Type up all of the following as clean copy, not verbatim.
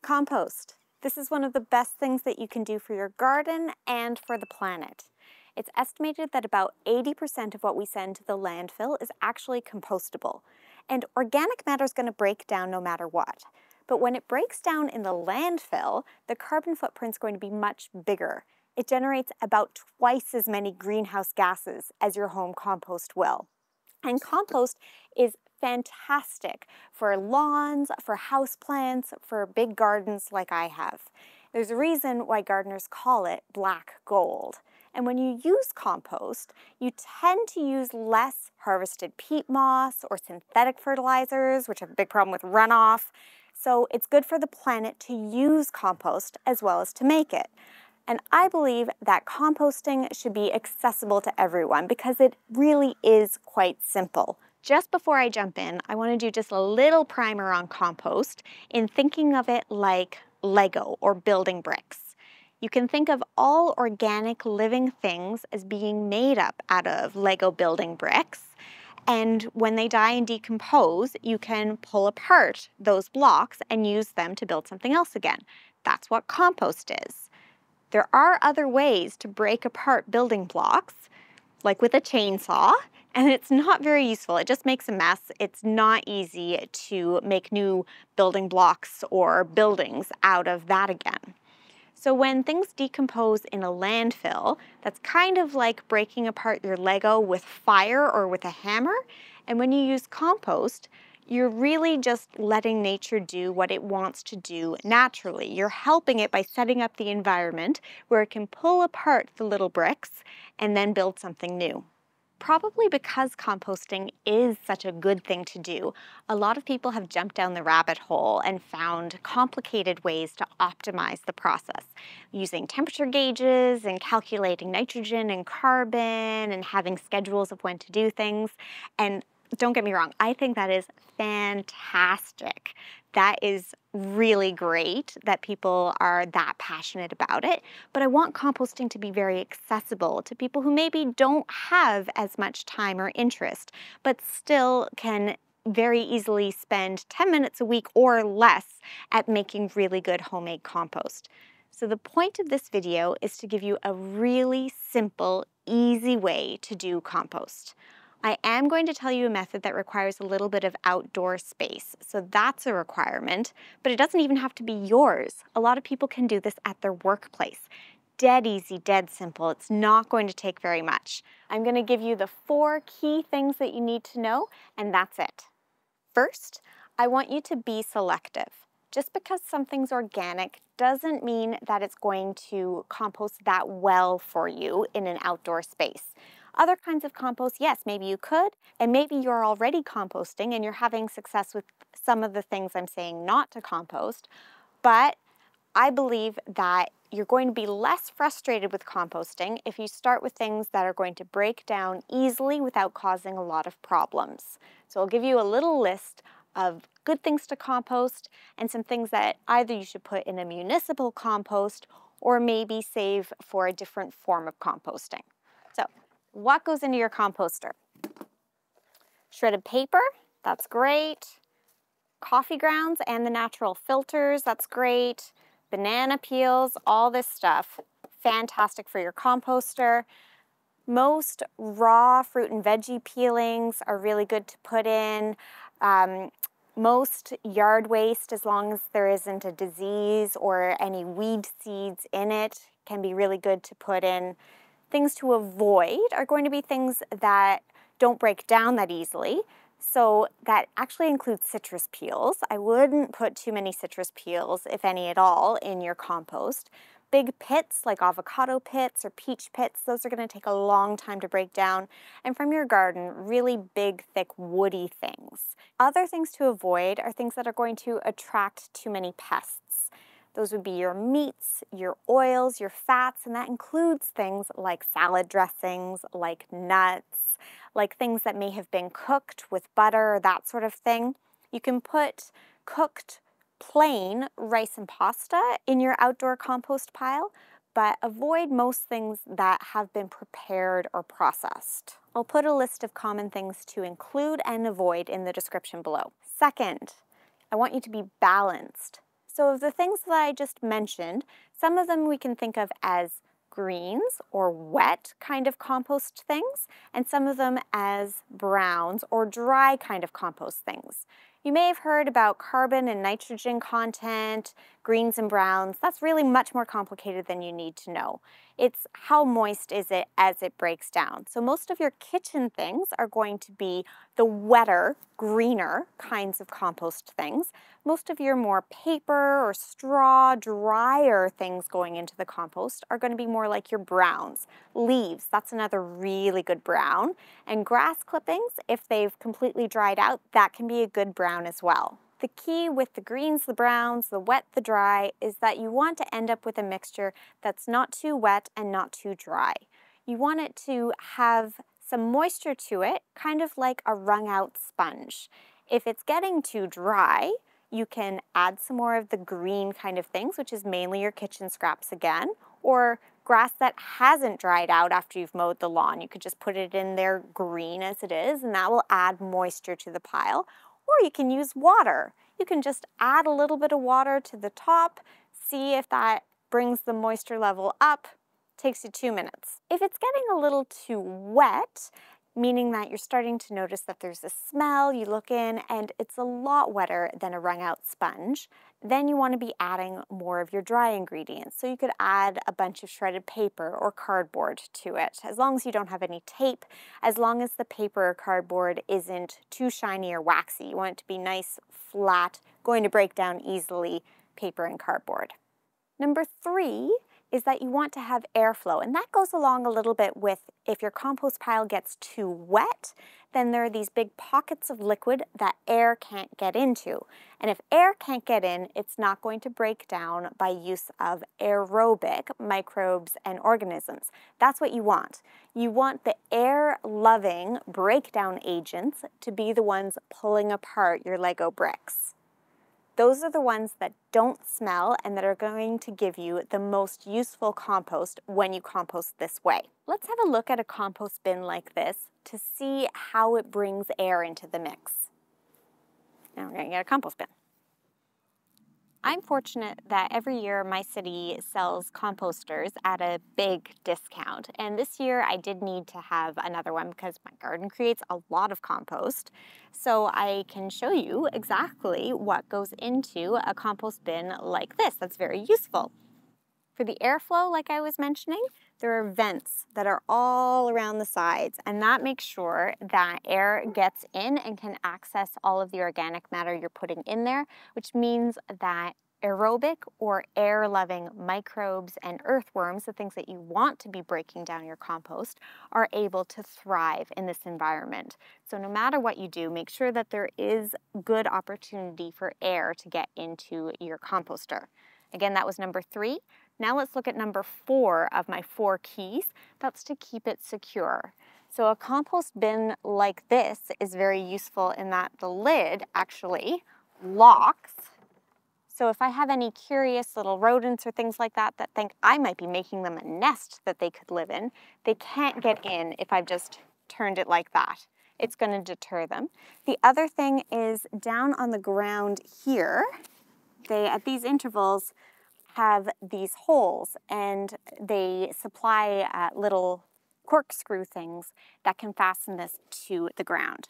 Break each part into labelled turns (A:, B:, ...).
A: Compost. This is one of the best things that you can do for your garden and for the planet. It's estimated that about 80% of what we send to the landfill is actually compostable. And organic matter is going to break down no matter what. But when it breaks down in the landfill, the carbon footprint is going to be much bigger. It generates about twice as many greenhouse gases as your home compost will. And compost is fantastic for lawns, for houseplants, for big gardens like I have. There's a reason why gardeners call it black gold. And when you use compost, you tend to use less harvested peat moss or synthetic fertilizers, which have a big problem with runoff. So it's good for the planet to use compost as well as to make it. And I believe that composting should be accessible to everyone because it really is quite simple. Just before I jump in, I want to do just a little primer on compost in thinking of it like Lego or building bricks. You can think of all organic living things as being made up out of Lego building bricks. And when they die and decompose, you can pull apart those blocks and use them to build something else again. That's what compost is. There are other ways to break apart building blocks, like with a chainsaw, and it's not very useful. It just makes a mess. It's not easy to make new building blocks or buildings out of that again. So when things decompose in a landfill, that's kind of like breaking apart your Lego with fire or with a hammer. And when you use compost, you're really just letting nature do what it wants to do naturally. You're helping it by setting up the environment where it can pull apart the little bricks and then build something new. Probably because composting is such a good thing to do, a lot of people have jumped down the rabbit hole and found complicated ways to optimize the process, using temperature gauges and calculating nitrogen and carbon and having schedules of when to do things. And don't get me wrong, I think that is fantastic. That is really great that people are that passionate about it, but I want composting to be very accessible to people who maybe don't have as much time or interest, but still can very easily spend 10 minutes a week or less at making really good homemade compost. So the point of this video is to give you a really simple, easy way to do compost. I am going to tell you a method that requires a little bit of outdoor space, so that's a requirement, but it doesn't even have to be yours. A lot of people can do this at their workplace. Dead easy, dead simple. It's not going to take very much. I'm going to give you the 4 key things that you need to know, and that's it. First, I want you to be selective. Just because something's organic doesn't mean that it's going to compost that well for you in an outdoor space. Other kinds of compost, yes, maybe you could, and maybe you're already composting and you're having success with some of the things I'm saying not to compost, but I believe that you're going to be less frustrated with composting if you start with things that are going to break down easily without causing a lot of problems. So I'll give you a little list of good things to compost and some things that either you should put in a municipal compost or maybe save for a different form of composting. So, what goes into your composter? Shredded paper, that's great. Coffee grounds and the natural filters, that's great. Banana peels, all this stuff, fantastic for your composter. Most raw fruit and veggie peelings are really good to put in. Most yard waste, as long as there isn't a disease or any weed seeds in it, can be really good to put in. Things to avoid are going to be things that don't break down that easily. So that actually includes citrus peels. I wouldn't put too many citrus peels, if any at all, in your compost. Big pits like avocado pits or peach pits, those are going to take a long time to break down. And from your garden, really big, thick, woody things. Other things to avoid are things that are going to attract too many pests. Those would be your meats, your oils, your fats, and that includes things like salad dressings, like nuts, like things that may have been cooked with butter or that sort of thing. You can put cooked plain rice and pasta in your outdoor compost pile, but avoid most things that have been prepared or processed. I'll put a list of common things to include and avoid in the description below. Second, I want you to be balanced. So of the things that I just mentioned, some of them we can think of as greens or wet kind of compost things, and some of them as browns or dry kind of compost things. You may have heard about carbon and nitrogen content, greens and browns. That's really much more complicated than you need to know. It's how moist is it as it breaks down. So most of your kitchen things are going to be the wetter, greener kinds of compost things. Most of your more paper or straw, drier things going into the compost are going to be more like your browns. Leaves, that's another really good brown. And grass clippings, if they've completely dried out, that can be a good brown as well. The key with the greens, the browns, the wet, the dry, is that you want to end up with a mixture that's not too wet and not too dry. You want it to have some moisture to it, kind of like a wrung out sponge. If it's getting too dry, you can add some more of the green kind of things, which is mainly your kitchen scraps again, or grass that hasn't dried out after you've mowed the lawn. You could just put it in there green as it is, and that will add moisture to the pile. Or you can use water. You can just add a little bit of water to the top, see if that brings the moisture level up. Takes you 2 minutes. If it's getting a little too wet, meaning that you're starting to notice that there's a smell, you look in and it's a lot wetter than a wrung out sponge, then you want to be adding more of your dry ingredients. So you could add a bunch of shredded paper or cardboard to it, as long as you don't have any tape, as long as the paper or cardboard isn't too shiny or waxy. You want it to be nice, flat, going to break down easily, paper and cardboard. Number 3 is that you want to have airflow, and that goes along a little bit with if your compost pile gets too wet, then there are these big pockets of liquid that air can't get into. And if air can't get in, it's not going to break down by use of aerobic microbes and organisms. That's what you want. You want the air-loving breakdown agents to be the ones pulling apart your Lego bricks. Those are the ones that don't smell and that are going to give you the most useful compost when you compost this way. Let's have a look at a compost bin like this to see how it brings air into the mix. Now we're going to get a compost bin. I'm fortunate that every year my city sells composters at a big discount, and this year I did need to have another one because my garden creates a lot of compost. So I can show you exactly what goes into a compost bin like this. That's very useful. For the airflow, like I was mentioning, there are vents that are all around the sides, and that makes sure that air gets in and can access all of the organic matter you're putting in there, which means that aerobic or air-loving microbes and earthworms, the things that you want to be breaking down your compost, are able to thrive in this environment. So no matter what you do, make sure that there is good opportunity for air to get into your composter. Again, that was number 3. Now let's look at number 4 of my 4 keys. That's to keep it secure. So a compost bin like this is very useful in that the lid actually locks. So if I have any curious little rodents or things like that that think I might be making them a nest that they could live in, they can't get in if I've just turned it like that. It's going to deter them. The other thing is down on the ground here, they, at these intervals, have these holes, and they supply little corkscrew things that can fasten this to the ground.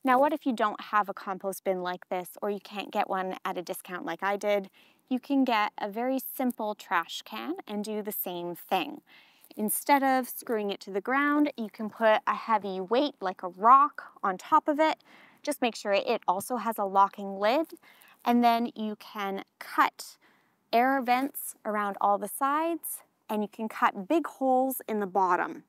A: Now, what if you don't have a compost bin like this, or you can't get one at a discount like I did? You can get a very simple trash can and do the same thing. Instead of screwing it to the ground, you can put a heavy weight like a rock on top of it. Just make sure it also has a locking lid, and then you can cut air vents around all the sides, and you can cut big holes in the bottom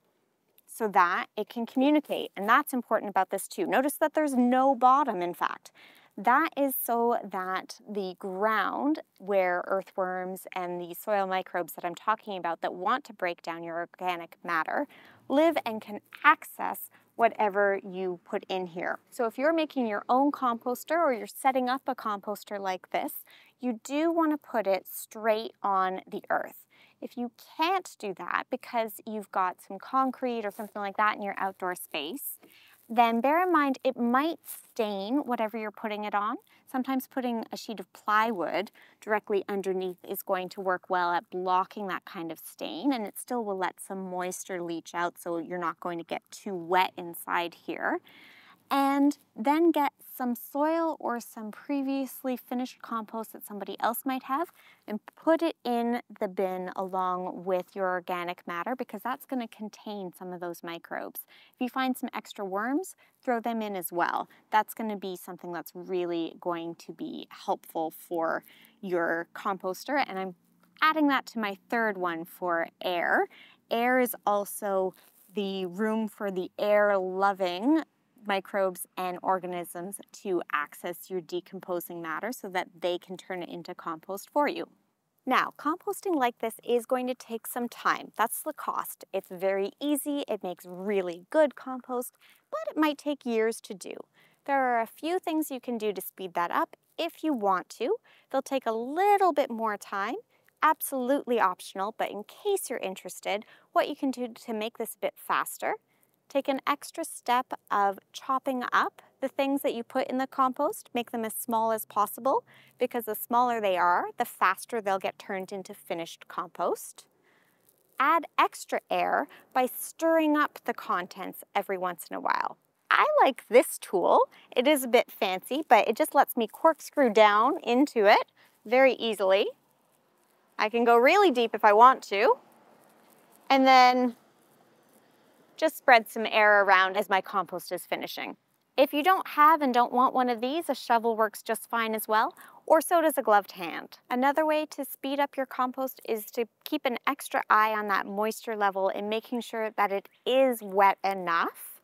A: so that it can communicate. And that's important about this too. Notice that there's no bottom, in fact. That is so that the ground where earthworms and the soil microbes that I'm talking about that want to break down your organic matter live and can access whatever you put in here. So if you're making your own composter or you're setting up a composter like this, you do want to put it straight on the earth. If you can't do that because you've got some concrete or something like that in your outdoor space, then bear in mind it might stain whatever you're putting it on. Sometimes putting a sheet of plywood directly underneath is going to work well at blocking that kind of stain, and it still will let some moisture leach out so you're not going to get too wet inside here. And then get some soil or some previously finished compost that somebody else might have and put it in the bin along with your organic matter, because that's going to contain some of those microbes. If you find some extra worms, throw them in as well. That's going to be something that's really going to be helpful for your composter. And I'm adding that to my third one for air. Air is also the room for the air-loving microbes and organisms to access your decomposing matter so that they can turn it into compost for you. Now, composting like this is going to take some time. That's the cost. It's very easy, it makes really good compost, but it might take years to do. There are a few things you can do to speed that up if you want to. They'll take a little bit more time, absolutely optional, but in case you're interested, what you can do to make this a bit faster: take an extra step of chopping up the things that you put in the compost. Make them as small as possible, because the smaller they are, the faster they'll get turned into finished compost. Add extra air by stirring up the contents every once in a while. I like this tool. It is a bit fancy, but it just lets me corkscrew down into it very easily. I can go really deep if I want to. And then just spread some air around as my compost is finishing. If you don't have and don't want one of these, a shovel works just fine as well, or so does a gloved hand. Another way to speed up your compost is to keep an extra eye on that moisture level and making sure that it is wet enough.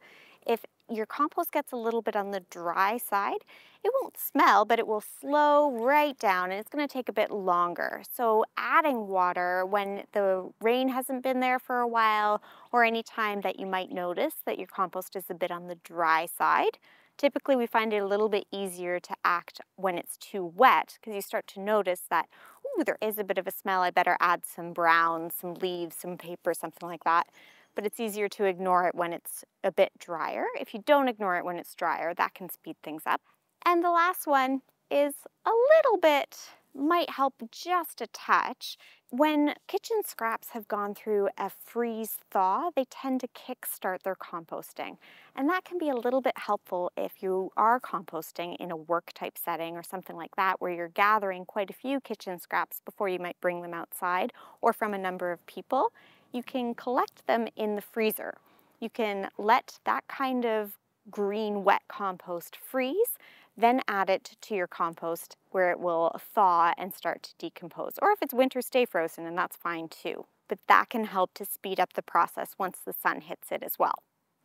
A: If your compost gets a little bit on the dry side, it won't smell, but it will slow right down and it's going to take a bit longer. So adding water when the rain hasn't been there for a while, or any time that you might notice that your compost is a bit on the dry side. Typically we find it a little bit easier to act when it's too wet, because you start to notice that, ooh, there is a bit of a smell, I better add some brown, some leaves, some paper, something like that. But it's easier to ignore it when it's a bit drier. If you don't ignore it when it's drier, that can speed things up. And the last one is a little bit, might help just a touch. When kitchen scraps have gone through a freeze thaw, they tend to kickstart their composting. And that can be a little bit helpful if you are composting in a work type setting or something like that, where you're gathering quite a few kitchen scraps before you might bring them outside, or from a number of people. You can collect them in the freezer. You can let that kind of green wet compost freeze, then add it to your compost where it will thaw and start to decompose. Or if it's winter, stay frozen, and that's fine too. But that can help to speed up the process once the sun hits it as well.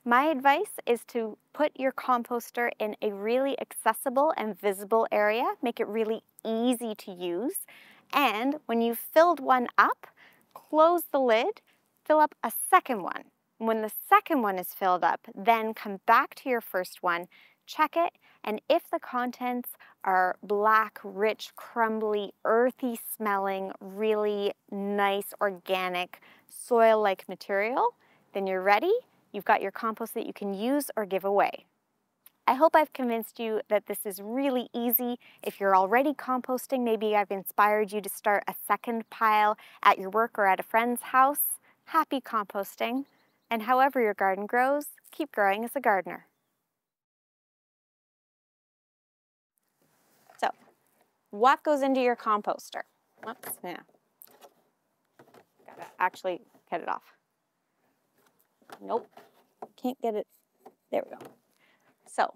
A: My advice is to put your composter in a really accessible and visible area, make it really easy to use, and when you've filled one up, close the lid, fill up a second one. When the second one is filled up, then come back to your first one, check it, and if the contents are black, rich, crumbly, earthy smelling, really nice, organic, soil-like material, then you're ready. You've got your compost that you can use or give away. I hope I've convinced you that this is really easy. If you're already composting, maybe I've inspired you to start a second pile at your work or at a friend's house. Happy composting. And however your garden grows, keep growing as a gardener. So, what goes into your composter? Oops, yeah. Gotta actually get it off. Nope, can't get it. There we go. So,